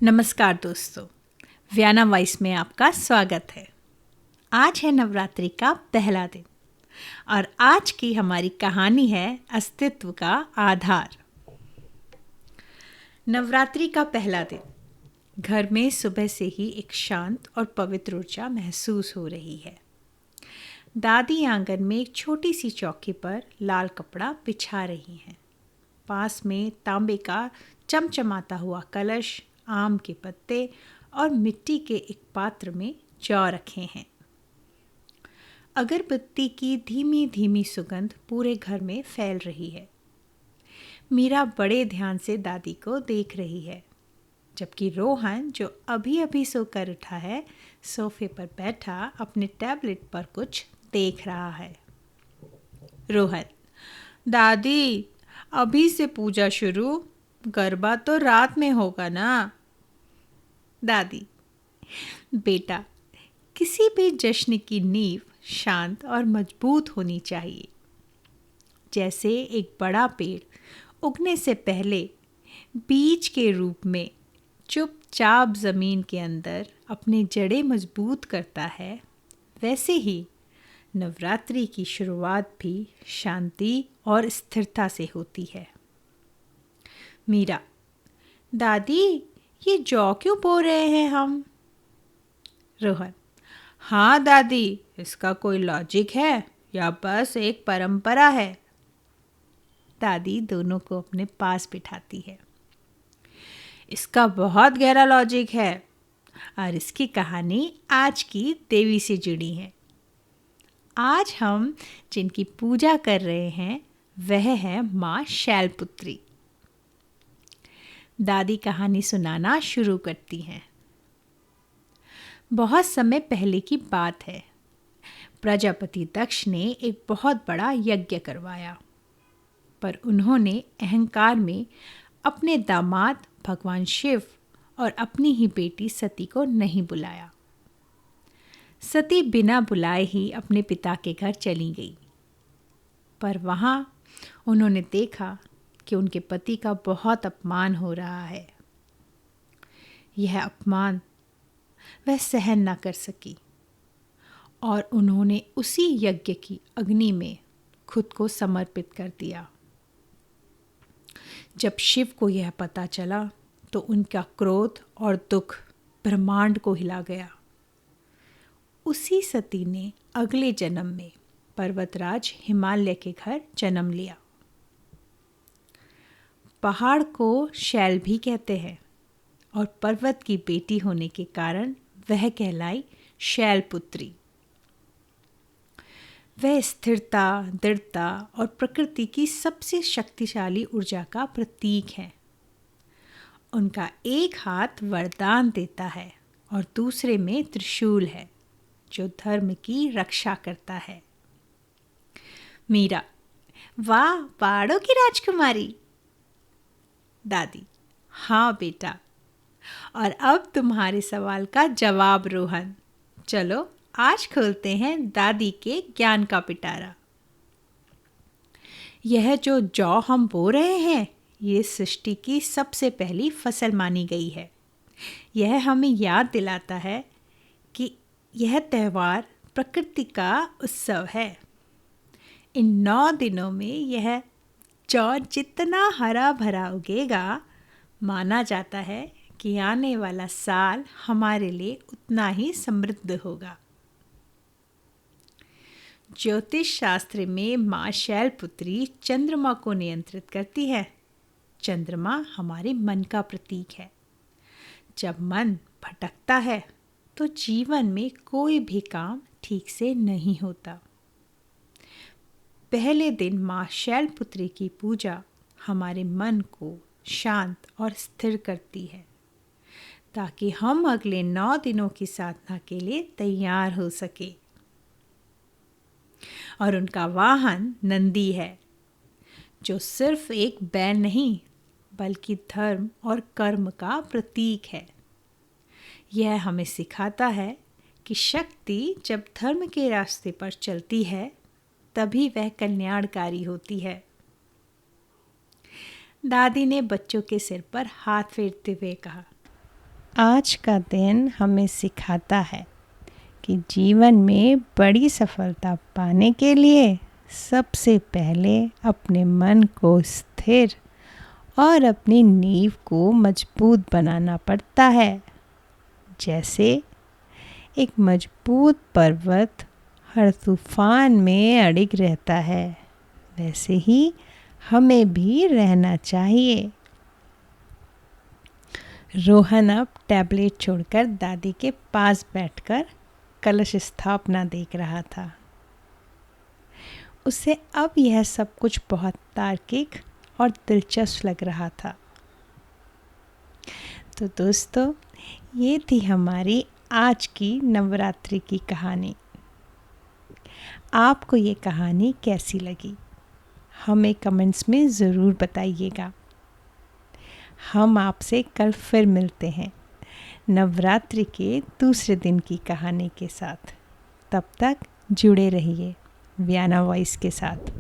नमस्कार दोस्तों, व्याना वॉइस में आपका स्वागत है। आज है नवरात्रि का पहला दिन और आज की हमारी कहानी है अस्तित्व का आधार। नवरात्रि का पहला दिन। घर में सुबह से ही एक शांत और पवित्र ऊर्जा महसूस हो रही है। दादी आंगन में एक छोटी सी चौकी पर लाल कपड़ा बिछा रही हैं। पास में तांबे का चमचमाता हुआ कलश, आम के पत्ते और मिट्टी के एक पात्र में जौ रखे हैं। अगरबत्ती की धीमी धीमी सुगंध पूरे घर में फैल रही है। मीरा बड़े ध्यान से दादी को देख रही है, जबकि रोहन, जो अभी अभी सोकर उठा है, सोफे पर बैठा अपने टैबलेट पर कुछ देख रहा है। रोहन: दादी, अभी से पूजा शुरू? गरबा तो रात में होगा ना? दादी: बेटा, किसी भी जश्न की नींव शांत और मजबूत होनी चाहिए। जैसे एक बड़ा पेड़ उगने से पहले बीज के रूप में चुपचाप जमीन के अंदर अपनी जड़ें मजबूत करता है, वैसे ही नवरात्रि की शुरुआत भी शांति और स्थिरता से होती है। मीरा: दादी, ये जौ क्यों बो रहे हैं हम? रोहन: हाँ दादी, इसका कोई लॉजिक है या बस एक परंपरा है? दादी दोनों को अपने पास बिठाती है। इसका बहुत गहरा लॉजिक है और इसकी कहानी आज की देवी से जुड़ी है। आज हम जिनकी पूजा कर रहे हैं वह है माँ शैलपुत्री। दादी कहानी सुनाना शुरू करती हैं। बहुत समय पहले की बात है। प्रजापति दक्ष ने एक बहुत बड़ा यज्ञ करवाया, पर उन्होंने अहंकार में अपने दामाद भगवान शिव और अपनी ही बेटी सती को नहीं बुलाया। सती बिना बुलाए ही अपने पिता के घर चली गई, पर वहाँ उन्होंने देखा कि उनके पति का बहुत अपमान हो रहा है। यह अपमान वह सहन न कर सकी और उन्होंने उसी यज्ञ की अग्नि में खुद को समर्पित कर दिया। जब शिव को यह पता चला तो उनका क्रोध और दुख ब्रह्मांड को हिला गया। उसी सती ने अगले जन्म में पर्वतराज हिमालय के घर जन्म लिया। पहाड़ को शैल भी कहते हैं और पर्वत की बेटी होने के कारण वह कहलाई शैलपुत्री। वह स्थिरता, दृढ़ता और प्रकृति की सबसे शक्तिशाली ऊर्जा का प्रतीक है। उनका एक हाथ वरदान देता है और दूसरे में त्रिशूल है, जो धर्म की रक्षा करता है। मीरा: वाह, पहाड़ों की राजकुमारी। दादी: हाँ बेटा। और अब तुम्हारे सवाल का जवाब रोहन। चलो आज खोलते हैं दादी के ज्ञान का पिटारा। यह जो जौ हम बो रहे हैं, ये सृष्टि की सबसे पहली फसल मानी गई है। यह हमें याद दिलाता है कि यह त्यौहार प्रकृति का उत्सव है। इन 9 दिनों में यह जौ जितना हरा भरा उगेगा, माना जाता है कि आने वाला साल हमारे लिए उतना ही समृद्ध होगा। ज्योतिष शास्त्र में माँ शैलपुत्री चंद्रमा को नियंत्रित करती है। चंद्रमा हमारे मन का प्रतीक है। जब मन भटकता है तो जीवन में कोई भी काम ठीक से नहीं होता। पहले दिन माँ शैलपुत्री की पूजा हमारे मन को शांत और स्थिर करती है, ताकि हम अगले 9 दिनों की साधना के लिए तैयार हो सके। और उनका वाहन नंदी है, जो सिर्फ एक बैल नहीं बल्कि धर्म और कर्म का प्रतीक है। यह हमें सिखाता है कि शक्ति जब धर्म के रास्ते पर चलती है, तभी वह कल्याणकारी होती है। दादी ने बच्चों के सिर पर हाथ फेरते हुए कहा, आज का दिन हमें सिखाता है कि जीवन में बड़ी सफलता पाने के लिए सबसे पहले अपने मन को स्थिर और अपनी नींव को मजबूत बनाना पड़ता है। जैसे एक मजबूत पर्वत हर तूफान में अड़िग रहता है, वैसे ही हमें भी रहना चाहिए। रोहन अब टैबलेट छोड़कर दादी के पास बैठकर कलश स्थापना देख रहा था। उसे अब यह सब कुछ बहुत तार्किक और दिलचस्प लग रहा था। तो दोस्तों, ये थी हमारी आज की नवरात्रि की कहानी। आपको ये कहानी कैसी लगी, हमें कमेंट्स में ज़रूर बताइएगा। हम आपसे कल फिर मिलते हैं नवरात्रि के दूसरे दिन की कहानी के साथ। तब तक जुड़े रहिए वियाना वॉइस के साथ।